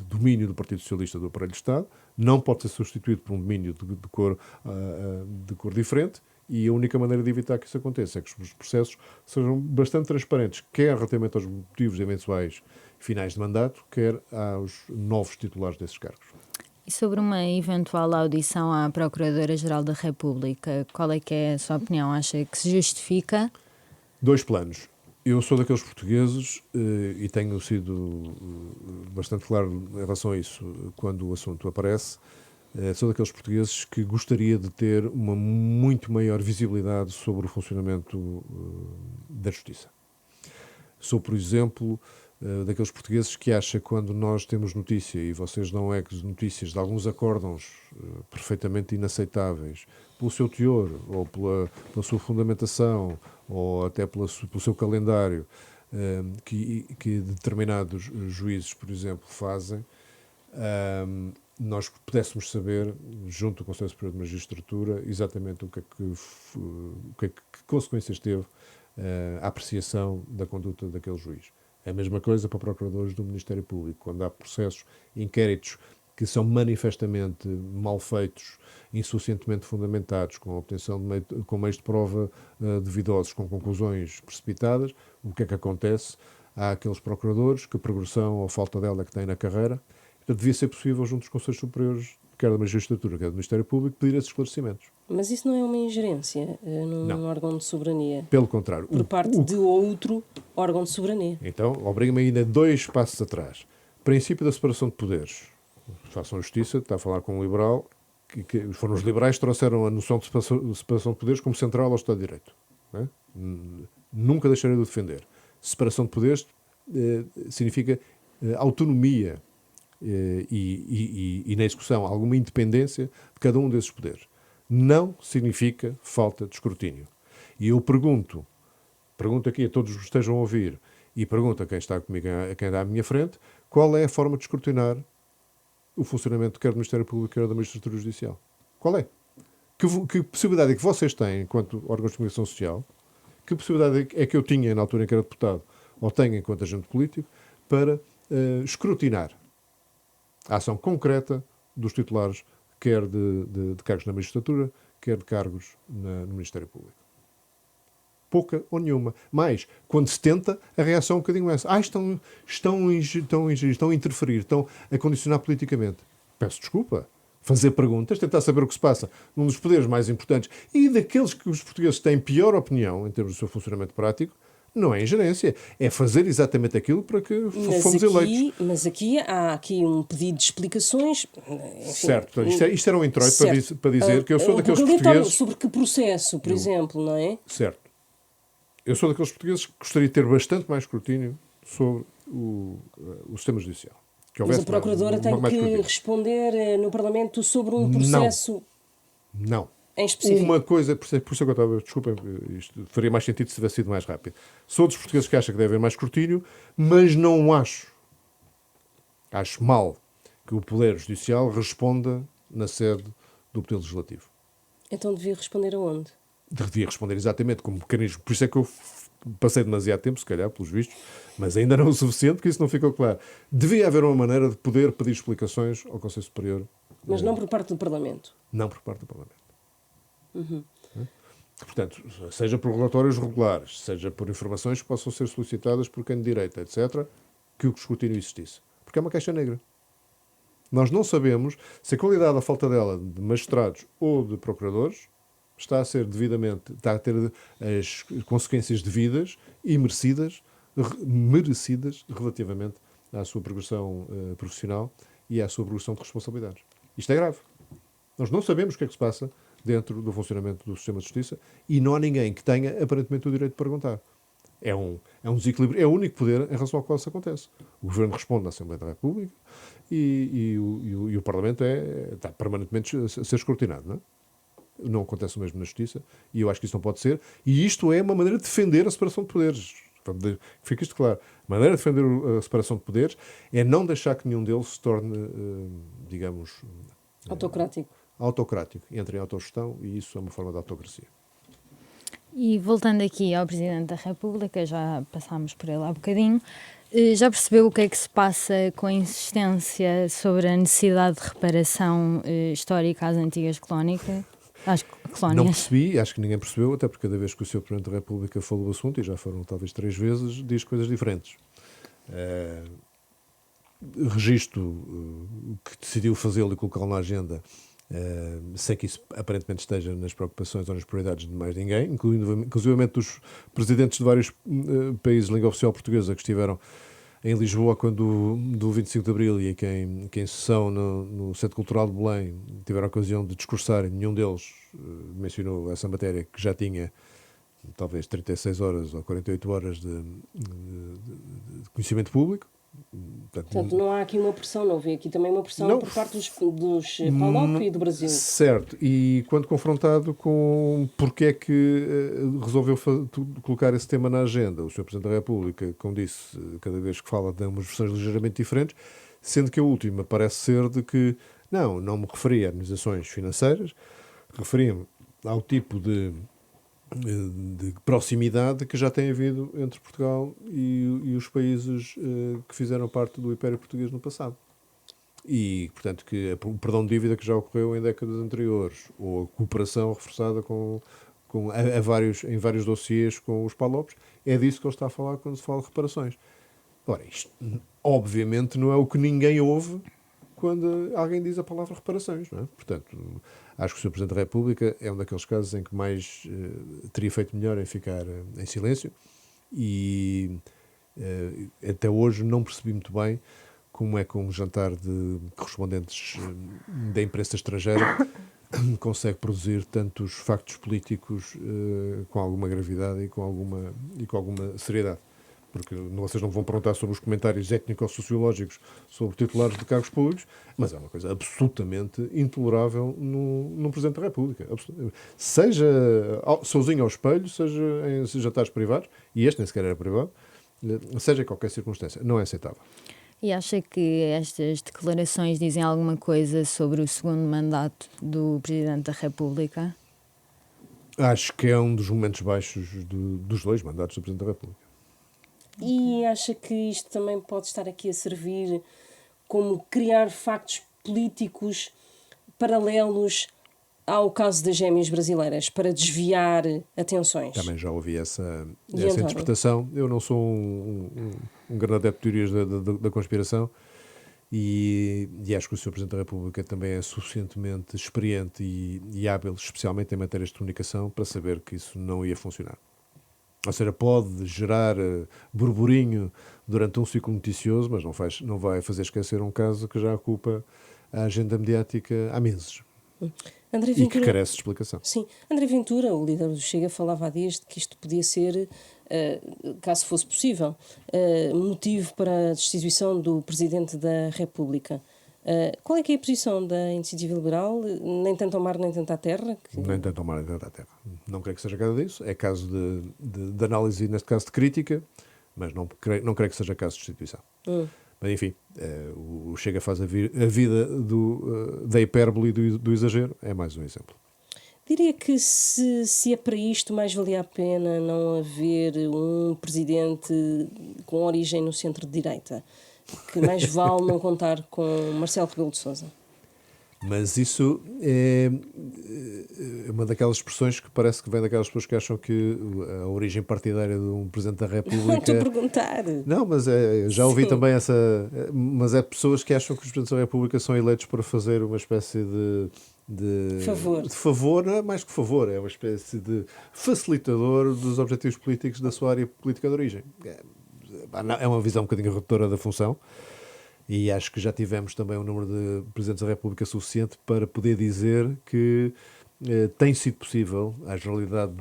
domínio do Partido Socialista do aparelho de Estado, não pode ser substituído por um domínio de cor diferente, e a única maneira de evitar que isso aconteça é que os processos sejam bastante transparentes, quer relativamente aos motivos eventuais finais de mandato, quer aos novos titulares desses cargos. E sobre uma eventual audição à Procuradora-Geral da República, qual é que é a sua opinião? Acha que se justifica? Dois planos. Eu sou daqueles portugueses, e tenho sido bastante claro em relação a isso quando o assunto aparece, sou daqueles portugueses que gostaria de ter uma muito maior visibilidade sobre o funcionamento da justiça. Sou, por exemplo, daqueles portugueses que acha que quando nós temos notícia, e vocês dão notícias de alguns acórdãos perfeitamente inaceitáveis, pelo seu teor, ou pela sua fundamentação, ou até pelo seu calendário, que determinados juízes, por exemplo, fazem, nós pudéssemos saber, junto ao Conselho Superior de Magistratura, exatamente que consequências teve a apreciação da conduta daquele juiz. É a mesma coisa para procuradores do Ministério Público. Quando há processos, inquéritos que são manifestamente mal feitos, insuficientemente fundamentados, com a obtenção com meios de prova duvidosos, com conclusões precipitadas, o que é que acontece? Há aqueles procuradores que a progressão ou falta dela que têm na carreira, portanto, devia ser possível, junto dos Conselhos Superiores, quer da Magistratura, quer do Ministério Público, pedir esses esclarecimentos. Mas isso não é uma ingerência num Não. órgão de soberania? Pelo contrário. Por parte de outro órgão de soberania. Então, obriga-me ainda 2 passos atrás. Princípio da separação de poderes. Façam justiça, está a falar com um liberal, que foram os liberais que trouxeram a noção de separação de poderes como central ao Estado de Direito. Não é? Nunca deixarei de o defender. Separação de poderes significa autonomia e na execução alguma independência de cada um desses poderes. Não significa falta de escrutínio. E eu pergunto aqui a todos os que estejam a ouvir e pergunto a quem está comigo, a quem está à minha frente, qual é a forma de escrutinar o funcionamento quer do Ministério Público, quer da Magistratura Judicial? Qual é? Que possibilidade é que vocês têm, enquanto órgãos de comunicação social, que possibilidade é que eu tinha na altura em que era deputado, ou tenho enquanto agente político, para escrutinar a ação concreta dos titulares, quer de cargos na magistratura, quer de cargos no Ministério Público? Pouca ou nenhuma. Mas, quando se tenta, a reação é um bocadinho essa. Estão a interferir, estão a condicionar politicamente. Peço desculpa. Fazer perguntas, tentar saber o que se passa num dos poderes mais importantes e daqueles que os portugueses têm pior opinião em termos do seu funcionamento prático, não é ingerência. É fazer exatamente aquilo para que fomos eleitos. Mas aqui há um pedido de explicações. Enfim, certo. Isto era um introito para dizer que eu sou daqueles portugueses... portugueses... Sobre que processo, por exemplo, não é? Certo. Eu sou daqueles portugueses que gostaria de ter bastante mais escrutínio sobre o sistema judicial. Mas a Procuradora tem que responder no Parlamento sobre um processo... Não. Em específico. Uma coisa, por isso é que eu estava... Desculpem, isto faria mais sentido se tivesse sido mais rápido. Sou dos portugueses que acham que deve haver mais escrutínio, mas não acho mal que o Poder Judicial responda na sede do Poder Legislativo. Então devia responder aonde? Devia responder exatamente como mecanismo. Por isso é que eu passei demasiado tempo, se calhar, pelos vistos, mas ainda não o suficiente, porque isso não ficou claro. Devia haver uma maneira de poder pedir explicações ao Conselho Superior. Mas não por parte do Parlamento? Não por parte do Parlamento. Uhum. Portanto, seja por relatórios regulares, seja por informações que possam ser solicitadas por quem de direito, etc., que o escrutínio existisse. Porque é uma caixa negra. Nós não sabemos se a qualidade, a falta dela, de magistrados ou de procuradores, está a ter as consequências devidas e merecidas relativamente à sua progressão profissional e à sua progressão de responsabilidades. Isto é grave. Nós não sabemos o que é que se passa dentro do funcionamento do sistema de justiça e não há ninguém que tenha, aparentemente, o direito de perguntar. É um desequilíbrio, é o único poder em relação ao qual isso acontece. O Governo responde na Assembleia da República e o Parlamento está permanentemente a ser escrutinado, não é? Não acontece o mesmo na Justiça e eu acho que isso não pode ser. E isto é uma maneira de defender a separação de poderes. Fica isto claro. A maneira de defender a separação de poderes é não deixar que nenhum deles se torne, digamos... Autocrático. Entre em autogestão e isso é uma forma de autocracia. E voltando aqui ao Presidente da República, já passámos por ele há bocadinho, já percebeu o que é que se passa com a insistência sobre a necessidade de reparação histórica às antigas colónias? Não percebi, acho que ninguém percebeu, até porque cada vez que o Sr. Presidente da República falou do assunto, e já foram talvez 3 vezes, diz coisas diferentes. Registro que decidiu fazê-lo e colocá-lo na agenda, sem que isso aparentemente esteja nas preocupações ou nas prioridades de mais ninguém, inclusive dos presidentes de vários países de língua oficial portuguesa que estiveram em Lisboa do 25 de Abril e que em sessão no Centro Cultural de Belém tiveram a ocasião de discursar, nenhum deles mencionou essa matéria que já tinha talvez 36 horas ou 48 horas de conhecimento público. Portanto, não há aqui uma pressão, não houve aqui também uma pressão por parte dos PALOP e do Brasil. Certo, e quando confrontado com porque é que resolveu colocar esse tema na agenda, o Sr. Presidente da República, como disse, cada vez que fala de umas versões ligeiramente diferentes, sendo que a última parece ser de que não me referia a organizações financeiras, referia-me ao tipo de de proximidade que já tem havido entre Portugal e os países que fizeram parte do Império Português no passado. E, portanto, que o perdão de dívida que já ocorreu em décadas anteriores, ou a cooperação reforçada em vários dossiês com os PALOPs, é disso que ele está a falar quando se fala de reparações. Ora, isto, obviamente, não é o que ninguém ouve quando alguém diz a palavra reparações, não é? Portanto, acho que o Sr. Presidente da República é um daqueles casos em que mais teria feito melhor em ficar em silêncio e até hoje não percebi muito bem como é que um jantar de correspondentes da imprensa estrangeira consegue produzir tantos factos políticos com alguma gravidade e com alguma seriedade. Porque vocês não vão perguntar sobre os comentários étnico-sociológicos sobre titulares de cargos públicos, mas é uma coisa absolutamente intolerável num Presidente da República. Seja sozinho ao espelho, seja em jantares privados, e este nem sequer era privado, seja em qualquer circunstância. Não é aceitável. E acha que estas declarações dizem alguma coisa sobre o segundo mandato do Presidente da República? Acho que é um dos momentos baixos dos dois mandatos do Presidente da República. E acha que isto também pode estar aqui a servir como criar factos políticos paralelos ao caso das gêmeas brasileiras, para desviar atenções? Também já ouvi essa interpretação. Eu não sou um grande adepto de teorias da conspiração e acho que o Sr. Presidente da República também é suficientemente experiente e hábil, especialmente em matérias de comunicação, para saber que isso não ia funcionar. Ou seja, pode gerar burburinho durante um ciclo noticioso, mas não vai fazer esquecer um caso que já ocupa a agenda mediática há meses. André Ventura, e que carece de explicação. Sim, André Ventura, o líder do Chega, falava há dias de que isto podia ser, caso fosse possível, motivo para a destituição do Presidente da República. Qual é que é a posição da Iniciativa Liberal? Nem tanto ao mar, nem tanto à terra? Nem tanto ao mar, nem tanto à terra. Não creio que seja caso disso. É caso de análise, neste caso de crítica, mas não creio que seja caso de destituição. Mas, enfim, o Chega faz a vida da hipérbole e do exagero. É mais um exemplo. Diria que se é para isto, mais valia a pena não haver um presidente com origem no centro-direita. Que mais vale não contar com Marcelo Rebelo de Sousa. Mas isso é uma daquelas expressões que parece que vem daquelas pessoas que acham que a origem partidária de um Presidente da República... Estou a perguntar. Não, mas já ouvi também essa... Mas é pessoas que acham que os Presidentes da República são eleitos para fazer uma espécie de favor, não é mais que favor, é uma espécie de facilitador dos objetivos políticos da sua área política de origem. É uma visão um bocadinho redutora da função e acho que já tivemos também um número de Presidentes da República suficiente para poder dizer que tem sido possível a generalidade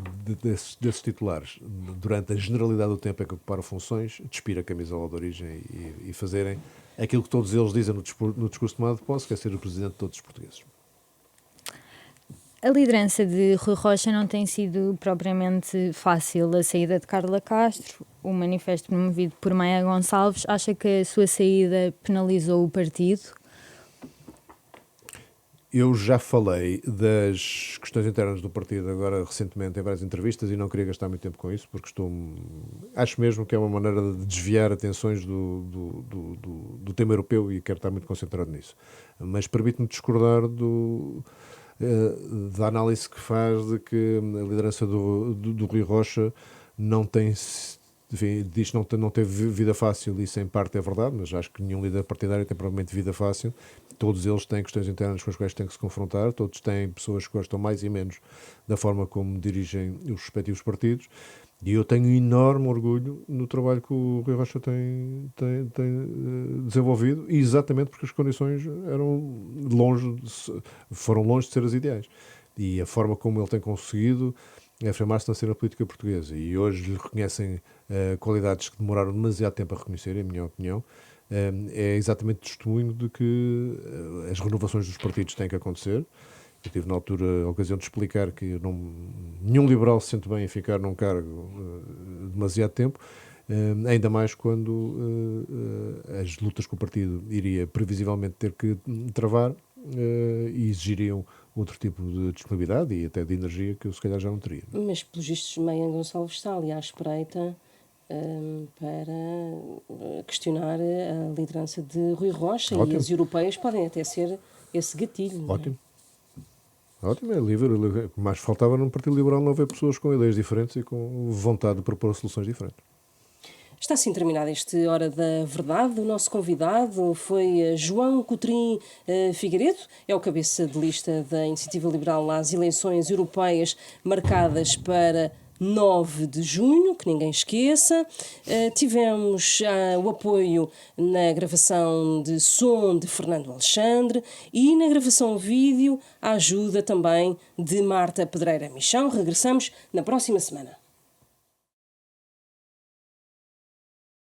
desses titulares, durante a generalidade do tempo em que ocuparam funções, despir a camisola de origem e fazerem aquilo que todos eles dizem no discurso de tomada de posse, que é ser o Presidente de todos os portugueses. A liderança de Rui Rocha não tem sido propriamente fácil. A saída de Carla Castro, o manifesto promovido por Maia Gonçalves, acha que a sua saída penalizou o partido? Eu já falei das questões internas do partido agora recentemente em várias entrevistas e não queria gastar muito tempo com isso porque acho mesmo que é uma maneira de desviar atenções do tema europeu e quero estar muito concentrado nisso. Mas permite-me discordar da análise que faz de que a liderança do Rui Rocha não tem, enfim, diz que não teve vida fácil. Isso em parte é verdade, mas acho que nenhum líder partidário tem provavelmente vida fácil. Todos eles têm questões internas com as quais têm que se confrontar, todos têm pessoas que gostam mais e menos da forma como dirigem os respectivos partidos. E eu tenho enorme orgulho no trabalho que o Rui Rocha tem desenvolvido, exatamente porque as condições foram longe de ser as ideais. E a forma como ele tem conseguido afirmar-se na cena política portuguesa. E hoje lhe reconhecem qualidades que demoraram demasiado tempo a reconhecer, em minha opinião. É exatamente testemunho de que as renovações dos partidos têm que acontecer. Eu tive na altura a ocasião de explicar que nenhum liberal se sente bem em ficar num cargo demasiado tempo, ainda mais quando as lutas que o partido iria previsivelmente ter que travar e exigiriam outro tipo de disponibilidade e até de energia que eu se calhar já não teria. Mas, pelos vistos, Meia Gonçalves está ali à espreita para questionar a liderança de Rui Rocha. Ótimo. E as europeias podem até ser esse gatilho. Não é? Ótimo. Ótimo, é livre. O que mais faltava no Partido Liberal não haver pessoas com ideias diferentes e com vontade de propor soluções diferentes. Está assim terminada este Hora da Verdade. O nosso convidado foi João Coutrinho Figueiredo, é o cabeça de lista da Iniciativa Liberal às eleições europeias marcadas para 9 de junho, que ninguém esqueça. Tivemos o apoio na gravação de som de Fernando Alexandre e na gravação vídeo a ajuda também de Marta Pedreira Michão. Regressamos na próxima semana.